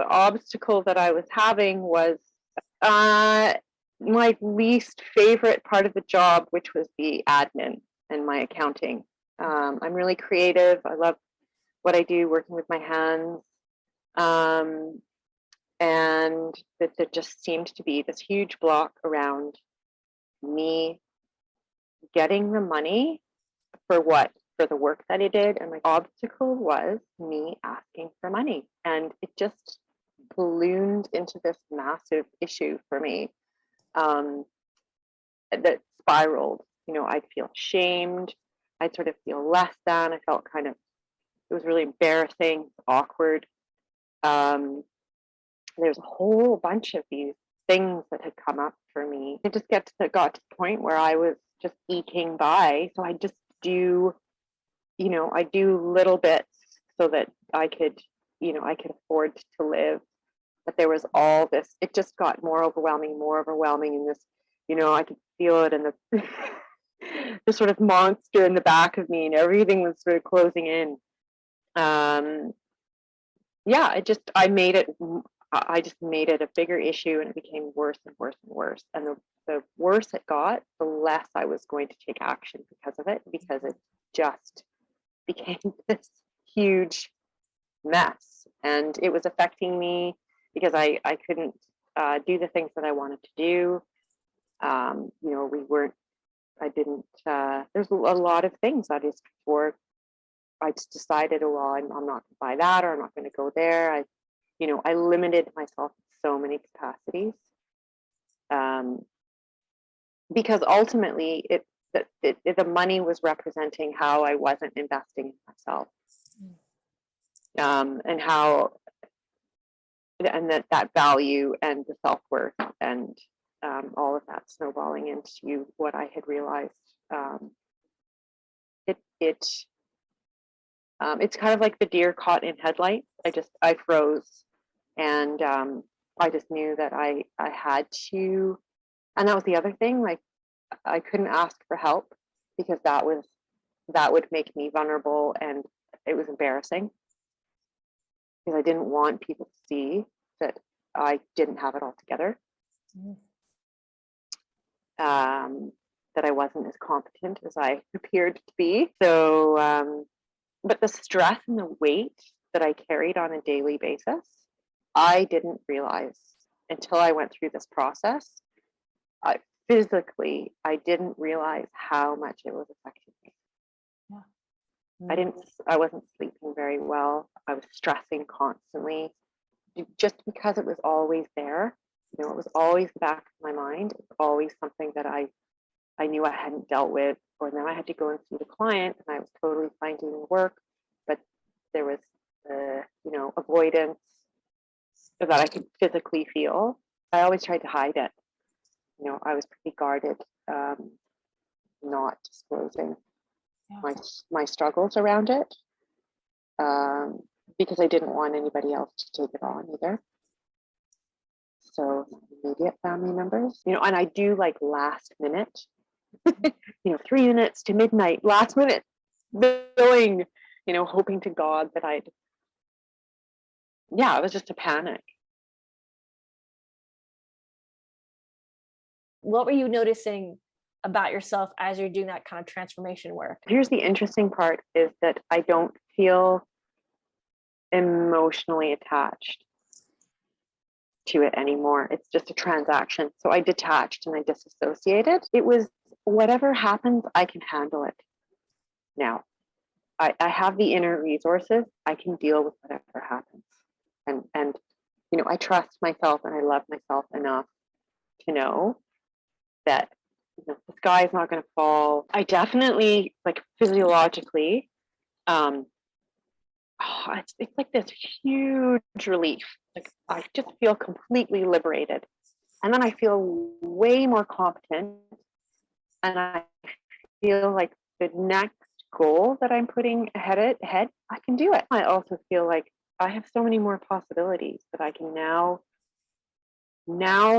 the obstacle that I was having was my least favorite part of the job, which was the admin and my accounting. I'm really creative. I love what I do, working with my hands. And that there just seemed to be this huge block around me getting the money for what? For the work that I did. And my obstacle was me asking for money. And it just ballooned into this massive issue for me that spiraled. You know, I'd feel shamed. I'd sort of feel less than. I felt kind of, it was really embarrassing, awkward. There's a whole bunch of these things that had come up for me. It just got to the point where I was just eking by. So I just do, you know, I do little bits so that I could, you know, I could afford to live. But there was all this, it just got more overwhelming, and this, you know, I could feel it in the the sort of monster in the back of me, and everything was sort of closing in. Yeah, I made it, I just made it a bigger issue, and it became worse and worse and worse. And the worse it got, the less I was going to take action because of it, because it just became this huge mess. And it was affecting me because I couldn't do the things that I wanted to do. You know, there's a lot of things that is for, I just decided, oh, well, I'm not going to buy that, or I'm not going to go there. I limited myself in so many capacities, because ultimately the money was representing how I wasn't investing in myself, and that value and the self-worth and all of that snowballing into what I had realized. It's kind of like the deer caught in headlights. I froze, and I just knew that I had to. And that was the other thing. Like, I couldn't ask for help because that would make me vulnerable, and it was embarrassing because I didn't want people to see that I didn't have it all together. That I wasn't as competent as I appeared to be. So, but the stress and the weight that I carried on a daily basis, I didn't realize until I went through this process. Physically, I didn't realize how much it was affecting me. Yeah. I wasn't sleeping very well. I was stressing constantly, just because it was always there. You know, it was always the back of my mind. It was always something that I knew I hadn't dealt with, or then I had to go and see the client, and I was totally fine doing the work, but there was avoidance that I could physically feel. I always tried to hide it. You know, I was pretty guarded, not disclosing my struggles around it, because I didn't want anybody else to take it on either. So immediate family members, you know, and I do like last minute, 3 minutes to midnight, last minute billing, hoping to God that it was just a panic. What were you noticing about yourself as you're doing that kind of transformation work? Here's the interesting part, is that I don't feel emotionally attached to it anymore. It's just a transaction. So I detached and I disassociated. It was, whatever happens, I can handle it now. I have the inner resources. I can deal with whatever happens. And I trust myself, and I love myself enough to know that the sky is not going to fall. I definitely, like, physiologically, it's like this huge relief. Like, I just feel completely liberated. And then I feel way more competent. And I feel like the next goal that I'm putting ahead, I can do it. I also feel like I have so many more possibilities that I can now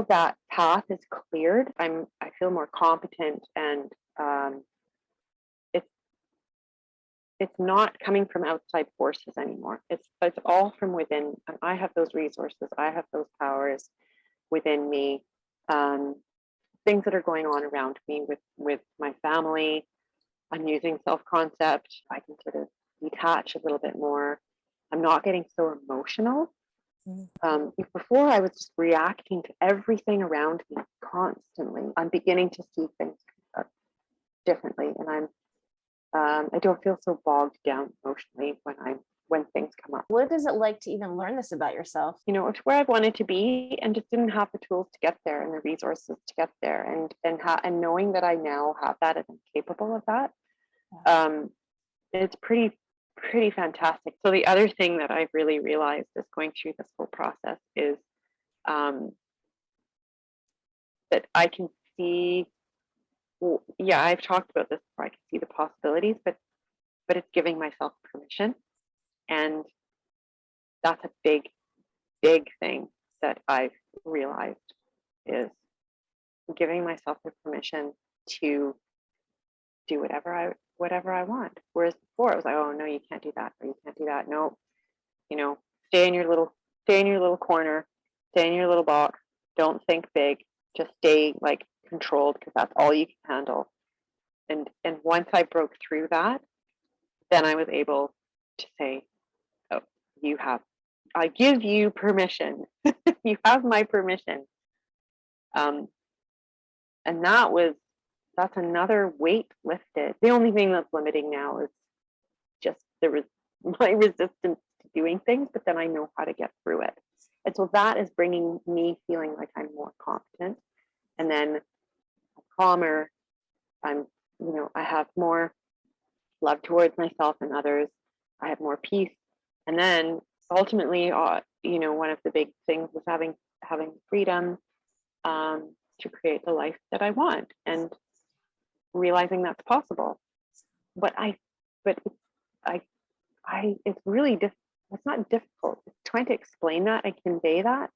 that path is cleared, I feel more competent, and it's not coming from outside forces anymore. It's all from within, and I have those resources. I have those powers within me. Things that are going on around me with my family. I'm using self-concept. I can sort of detach a little bit more. I'm not getting so emotional. Before I was just reacting to everything around me constantly. I'm beginning to see things differently, and I don't feel so bogged down emotionally when things come up. What is it like to even learn this about yourself? You know, it's where I wanted to be and just didn't have the tools to get there and the resources to get there, and knowing that I now have that and I'm capable of that, it's pretty fantastic. So the other thing that I've really realized is going through this whole process is that I can see, well, yeah, I've talked about this before, I can see the possibilities, but it's giving myself permission. And that's a big thing that I've realized, is giving myself the permission to do whatever I want. Whereas before it was like, oh no, you can't do that, or you can't do that. No, you know, stay in your little corner, stay in your little box. Don't think big. Just stay like controlled, because that's all you can handle. And once I broke through that, then I was able to say, oh, I give you permission. You have my permission. And that's another weight lifted. The only thing that's limiting now is just my resistance to doing things, but then I know how to get through it. And so that is bringing me feeling like I'm more competent, and then I'm calmer. I have more love towards myself and others. I have more peace. And then ultimately, one of the big things was having freedom to create the life that I want, and realizing that's possible. But it's really it's not difficult. It's trying to explain that and convey that,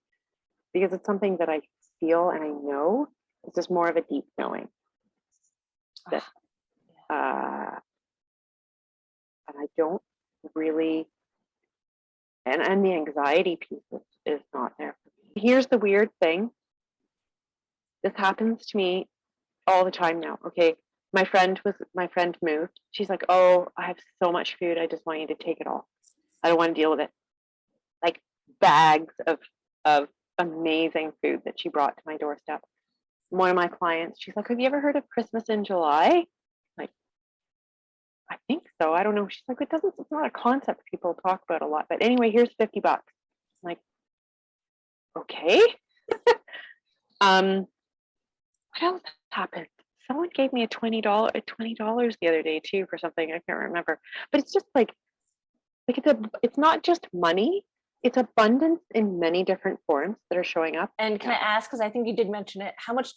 because it's something that I feel and I know. It's just more of a deep knowing that, and I don't really, and the anxiety piece is not there for me. Here's the weird thing. This happens to me all the time now. Okay, my friend moved. She's like, oh, I have so much food. I just want you to take it all. I don't want to deal with it. Like bags of amazing food that she brought to my doorstep. One of my clients, she's like, have you ever heard of Christmas in July? Like, I think so. I don't know. She's like, it's not a concept people talk about a lot. But anyway, here's $50. I'm like, okay. What else happened? Someone gave me a $20 the other day too for something I can't remember. But it's just like it's not just money. It's abundance in many different forms that are showing up. And can I ask, because I think you did mention it, how much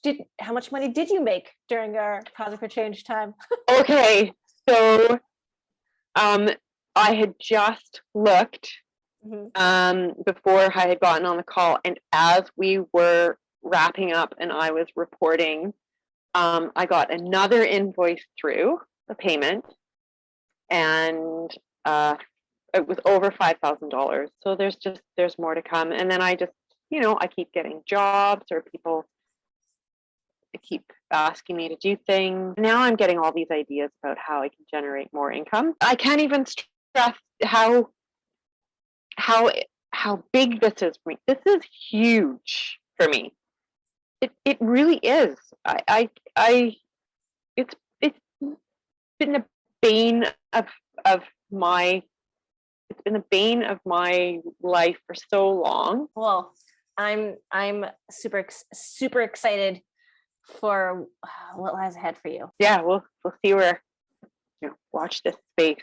money did you make during our Pause for Change time? Okay, so I had just looked before I had gotten on the call, and as we were wrapping up and I was reporting, I got another invoice through the payment, and it was over $5,000. So there's more to come. And then I just, I keep getting jobs, or people keep asking me to do things. Now I'm getting all these ideas about how I can generate more income. I can't even stress how big this is for me. This is huge for me. It really is. It's been the bane of my life for so long. Well, I'm super excited for what lies ahead for you. Yeah, we'll see where, watch this space.